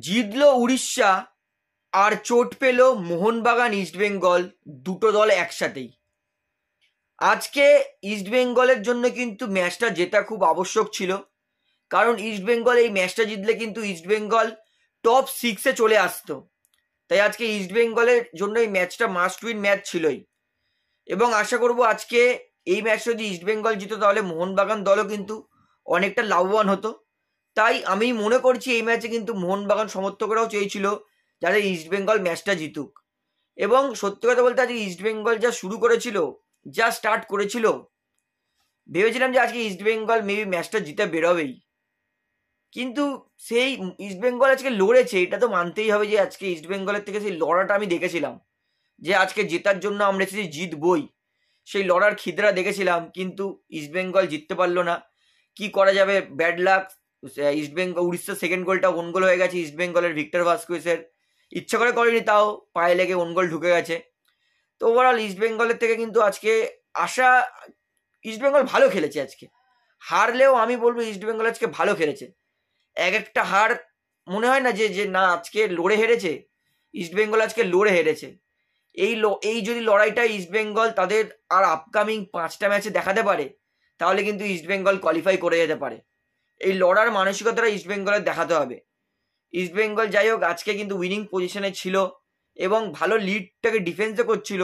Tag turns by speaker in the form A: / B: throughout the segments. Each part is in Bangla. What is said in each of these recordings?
A: জিতলো উড়িষ্যা আর চোট পেল মোহনবাগান ইস্টবেঙ্গল, দুটো দল একসাথেই। আজকে ইস্টবেঙ্গলের জন্য কিন্তু ম্যাচটা জেতা খুব আবশ্যক ছিল, কারণ ইস্টবেঙ্গল এই ম্যাচটা জিতলে কিন্তু ইস্টবেঙ্গল টপ 6-এ চলে আসতো। তাই আজকে ইস্টবেঙ্গলের জন্য এই ম্যাচটা মাস্ট উইন ম্যাচ ছিলই, এবং আশা করব আজকে এই ম্যাচটা যদি ইস্টবেঙ্গল জিতো তাহলে মোহনবাগান দলও কিন্তু অনেকটা লাভবান হতো। তাই আমি মনে করছি এই ম্যাচে কিন্তু মোহনবাগান সমর্থকরাও চেয়েছিল যাতে ইস্টবেঙ্গল ম্যাচটা জিতুক। এবং সত্যি কথা বলতে আজকে ইস্টবেঙ্গল যা শুরু করেছিল, যা স্টার্ট করেছিল, ভেবেছিলাম যে আজকে ইস্টবেঙ্গল মেবি ম্যাচটা জিতে বেরোবেই, কিন্তু সেই ইস্টবেঙ্গল আজকে লড়েছে। এটা তো মানতেই হবে যে আজকে ইস্টবেঙ্গলের থেকে সেই লড়াটা আমি দেখেছিলাম, যে আজকে জেতার জন্য আমরা এসেছি জিতবই, সেই লড়ার খিদরা দেখেছিলাম। কিন্তু ইস্টবেঙ্গল জিততে পারলো না, কি করা যাবে, ব্যাড লাক। ইস্টবেঙ্গল উড়িষ্যার সেকেন্ড গোলটা ওন গোল হয়ে গেছে ইস্টবেঙ্গলের, ভিক্টর ভাস্কুইসের ইচ্ছা করে করেনি, তাও পায়ে লেগে ওন গোল ঢুকে গেছে। তো ওভারঅল ইস্টবেঙ্গলের থেকে কিন্তু আজকে আশা, ইস্টবেঙ্গল ভালো খেলেছে আজকে। হারলেও আমি বলবো ইস্টবেঙ্গল আজকে ভালো খেলেছে। এক একটা হার মনে হয় না যে যে না আজকে লড়ে হেরেছে, ইস্টবেঙ্গল আজকে লড়ে হেরেছে। এই যদি লড়াইটা ইস্টবেঙ্গল তাদের আর আপকামিং 5টা ম্যাচে দেখাতে পারে, তাহলে কিন্তু ইস্টবেঙ্গল কোয়ালিফাই করে যেতে পারে। এই লড়ার মানসিকতাটা ইস্টবেঙ্গলের দেখাতে হবে। ইস্টবেঙ্গল যাই হোক আজকে কিন্তু উইনিং পজিশনে ছিল এবং ভালো লিডটাকে ডিফেন্সও করছিল,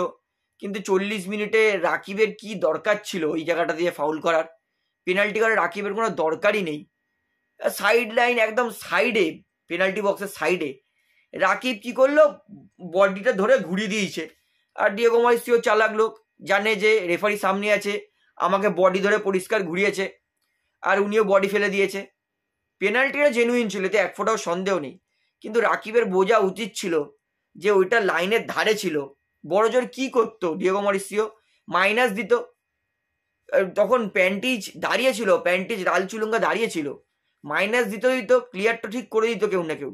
A: কিন্তু 40 মিনিটে রাকিবের কি দরকার ছিল ওই জায়গাটা দিয়ে ফাউল করার? পেনাল্টি করে রাকিবের কোনো দরকারই নেই। সাইড লাইন একদম সাইডে, পেনাল্টি বক্সের সাইডে রাকিব কি করলো, বডিটা ধরে ঘুরিয়ে দিয়েছে। আর ডিয়েগো মরিসিও চালাক লোক, জানে যে রেফারি সামনে আছে, আমাকে বডি ধরে পরিষ্কার ঘুরিয়েছে, আর উনিও বডি ফেলে দিয়েছে। পেনাল্টিটা জেনুইন ছিল, এতে এক ফোঁটাও সন্দেহ নেই, কিন্তু রাকিবের বোঝা উচিত ছিল যে ওইটা লাইনের ধারে ছিল। বড় জোর কি করতো ডিয়েগো মরিসিও, মাইনাস দিত। তখন প্যান্টিজ দাঁড়িয়ে ছিল, প্যান্টিজ রালচুলুঙ্গা দাঁড়িয়ে ছিল, মাইনাস দিত দিত, ক্লিয়ারটা ঠিক করে দিত কেউ না কেউ।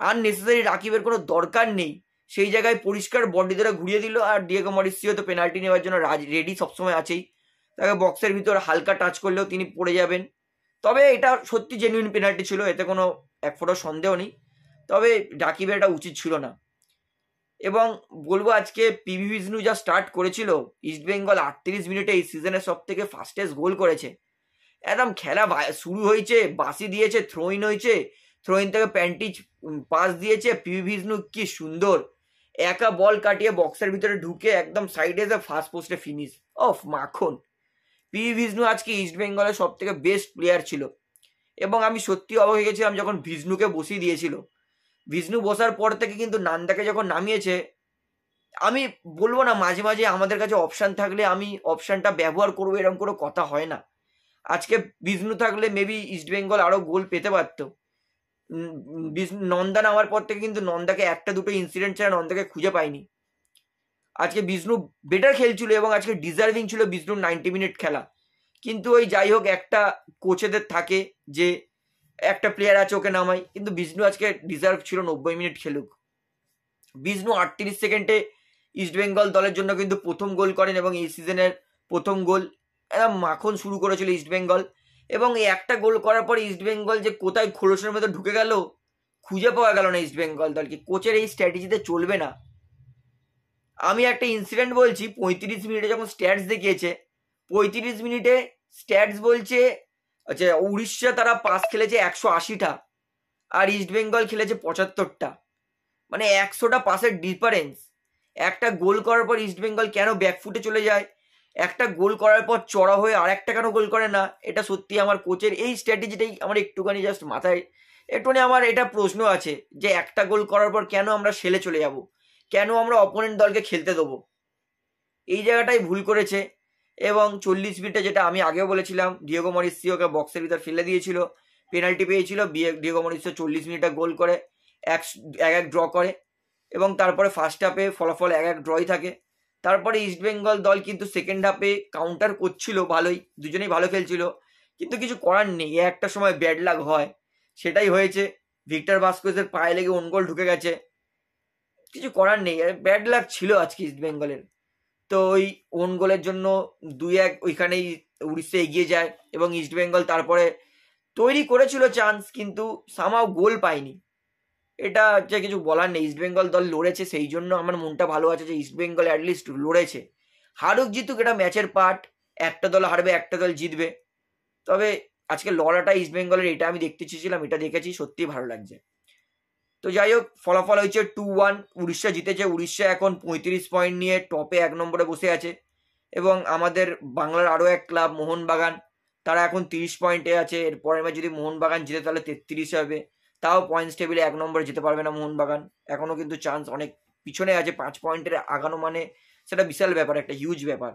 A: আর নেসেসারি রাকিবের কোনো দরকার নেই, সেই জায়গায় পরিষ্কার বডি ধরে ঘুরিয়ে দিল। আর ডিয়েগো মরিসিও তো পেনাল্টি নেওয়ার জন্য রেডি সবসময় আছেই, তাকে বক্সের ভিতর হালকা টাচ করলেও তিনি পড়ে যাবেন। তবে এটা সত্যি জেনুইন পেনাল্টি ছিল, এতে কোনো এক ফোঁটা সন্দেহ নেই, তবে রাকিবের এটা উচিত ছিল না। এবং বলবো আজকে পিভি বিষ্ণু যা স্টার্ট করেছিল, ইস্টবেঙ্গল 38 মিনিটে এই সিজনের সব থেকে ফাস্টেস্ট গোল করেছে। একদম খেলা শুরু হয়েছে, বাসি দিয়েছে, থ্রোইন হয়েছে, থ্রোইন থেকে প্যান্টিজ পাস দিয়েছে, পিভি বিষ্ণু কি সুন্দর একা বল কাটিয়ে বক্সের ভিতরে ঢুকে একদম সাইডে ফার্স্ট পোস্টে ফিনিশ অফ মাখন। পিভি বিষ্ণু আজকে ইস্টবেঙ্গলের সব থেকে বেস্ট প্লেয়ার ছিল, এবং আমি সত্যি অবাক হয়ে গেছিলাম যখন বিষ্ণুকে বসিয়ে দিয়েছিল। বিষ্ণু বসার পর থেকে কিন্তু নান্দাকে যখন নামিয়েছে, আমি বলবো না মাঝে মাঝে আমাদের কাছে অপশান থাকলে আমি অপশানটা ব্যবহার করবো, এরকম কোনো কথা হয় না। আজকে বিষ্ণু থাকলে মেবি ইস্টবেঙ্গল আরও গোল পেতে পারতো। নন্দা নামার পর থেকে কিন্তু নন্দাকে একটা দুটো ইনসিডেন্ট ছাড়া নন্দাকে খুঁজে পাইনি। আজকে বিষ্ণু বেটার খেলছিল এবং আজকে ডিজার্ভিং ছিল বিষ্ণুর 90 মিনিট খেলা। কিন্তু ওই যাই হোক, একটা কোচেদের থাকে যে একটা প্লেয়ার আছে ওকে নামাই, কিন্তু বিষ্ণু আজকে ডিজার্ভ ছিল 90 মিনিট খেলুক। বিষ্ণু 38 সেকেন্ডে ইস্টবেঙ্গল দলের জন্য কিন্তু প্রথম গোল করেন, এবং এই সিজনের প্রথম গোল। একদম মাখন শুরু করেছিল ইস্টবেঙ্গল, এবং এই একটা গোল করার পরে ইস্টবেঙ্গল যে কোথায় খোলসের মধ্যে ঢুকে গেল খুঁজে পাওয়া গেল না ইস্টবেঙ্গল দলকে। কোচের এই স্ট্র্যাটেজিতে চলবে না। আমি একটা ইনসিডেন্ট বলছি, 35 মিনিটে যখন স্ট্যাটস দেখিয়েছে, 35 মিনিটে স্ট্যাটস বলছে আচ্ছা উড়িষ্যা তারা পাস খেলেছে 180টা আর ইস্টবেঙ্গল খেলেছে 75টা, মানে 100টা পাসের ডিফারেন্স। একটা গোল করার পর ইস্টবেঙ্গল কেন ব্যাকফুটে চলে যায়, একটা গোল করার পর চড়া হয়ে আর একটা কেন গোল করে না? এটা সত্যি আমার কোচের এই স্ট্র্যাটেজিটাই আমার একটুখানি জাস্ট মাথায় একটুখানি আমার এটা প্রশ্ন আছে, যে একটা গোল করার পর কেন আমরা সেলে চলে যাব, কেন আমরা অপোনেন্ট দলকে খেলতে দেবো? এই জায়গাটাই ভুল করেছে। এবং 40 মিনিটে যেটা আমি আগেও বলেছিলাম, ডিয়েগো মরিসিওকে বক্সের ভিতর ফেলে দিয়েছিল, পেনাল্টি পেয়েছিল। ডিয়েগো মরিসিও 40 মিনিটে গোল করে এক এক ড্র করে, এবং তারপরে ফার্স্ট হাফে ফলাফল এক ড্রই থাকে। তারপরে ইস্টবেঙ্গল দল কিন্তু সেকেন্ড হাফে কাউন্টার করছিল ভালোই, দুজনেই ভালো খেলছিল, কিন্তু কিছু করার নেই, একটা সময় ব্যাড লাক হয়, সেটাই হয়েছে। ভিক্টর ভাস্কুইসের পায়ে লেগে ওন গোল ঢুকে গেছে, কিছু করার নেই, ব্যাড লাক ছিল আজকে ইস্টবেঙ্গলের। তো ওই ওন গোলের জন্য 2-1 ওইখানেই উড়িষ্যা এগিয়ে যায়, এবং ইস্টবেঙ্গল তারপরে তৈরি করেছিল চান্স, কিন্তু সামাও গোল পায়নি। এটা হচ্ছে কিছু বলার নেই। ইস্টবেঙ্গল দল লড়েছে, সেই জন্য আমার মনটা ভালো আছে যে ইস্টবেঙ্গল অ্যাটলিস্ট লড়েছে। হারুক জিতুক এটা ম্যাচের পার্ট, একটা দল হারবে একটা দল জিতবে, তবে আজকে লড়াটা ইস্টবেঙ্গলের এটা আমি দেখতে চেয়েছিলাম, এটা দেখেছি, সত্যিই ভালো লাগছে। তো যাই হোক, ফলাফল হয়েছে 2-1, উড়িষ্যা জিতেছে। উড়িষ্যা এখন 35 পয়েন্ট নিয়ে টপে 1 নম্বরে বসে আছে, এবং আমাদের বাংলার আরও এক ক্লাব মোহনবাগান, তারা এখন 30 পয়েন্টে আছে। এর পরের ম্যাচ যদি মোহনবাগান জিতে তাহলে 33 হবে, তাও পয়েন্টস টেবিলে 1 নম্বরে যেতে পারবে না মোহনবাগান, এখনও কিন্তু চান্স অনেক পিছনে আছে। 5 পয়েন্টের আগানো মানে সেটা বিশাল ব্যাপার, একটা হিউজ ব্যাপার।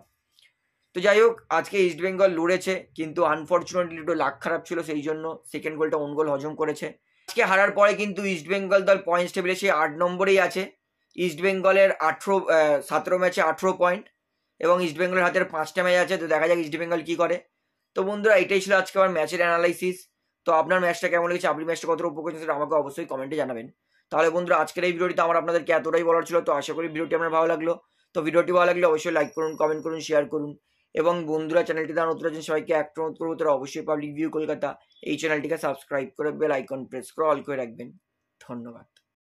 A: তো যাই হোক, আজকে ইস্টবেঙ্গল লড়েছে, কিন্তু আনফর্চুনেটলি একটু লাক খারাপ ছিল, সেই জন্য সেকেন্ড গোলটা ওন গোল হজম করেছে। আজকে হারার পরে কিন্তু ইস্টবেঙ্গল দল পয়েন্টস টেবিলে সেই 8 নম্বরেই আছে। ইস্টবেঙ্গলের 17 ম্যাচে 18 পয়েন্ট, এবং ইস্টবেঙ্গলের হাতের 5টা ম্যাচ আছে। তো দেখা যাক ইস্টবেঙ্গল কি করে। তো বন্ধুরা, এটাই ছিল আজকে আমার ম্যাচের অ্যানালাইসিস। তো আপনার ম্যাচটা কেমন লেগেছে, আপনি ম্যাচটা কতটা উপভোগ করেছেন, সেটা আমাকে অবশ্যই কমেন্টে জানাবেন। তাহলে বন্ধুরা, আজকের এই ভিডিওটিতে আমার আপনাদেরকে এতটাই বলার ছিল। তো আশা করি ভিডিওটি আপনার ভালো লাগলো। তো ভিডিওটি ভালো লাগলে অবশ্যই লাইক করুন, কমেন্ট করুন, শেয়ার করুন, এবং বন্ধুরা চ্যানেলটি তারা নতুন আছেন সবাইকে একটা অনুরোধ করবো, তারা অবশ্যই পাবলিক ভিউ কলকাতা এই চ্যানেলটিকে সাবস্ক্রাইব করে বেল আইকন প্রেস করে অল করে রাখবেন। ধন্যবাদ।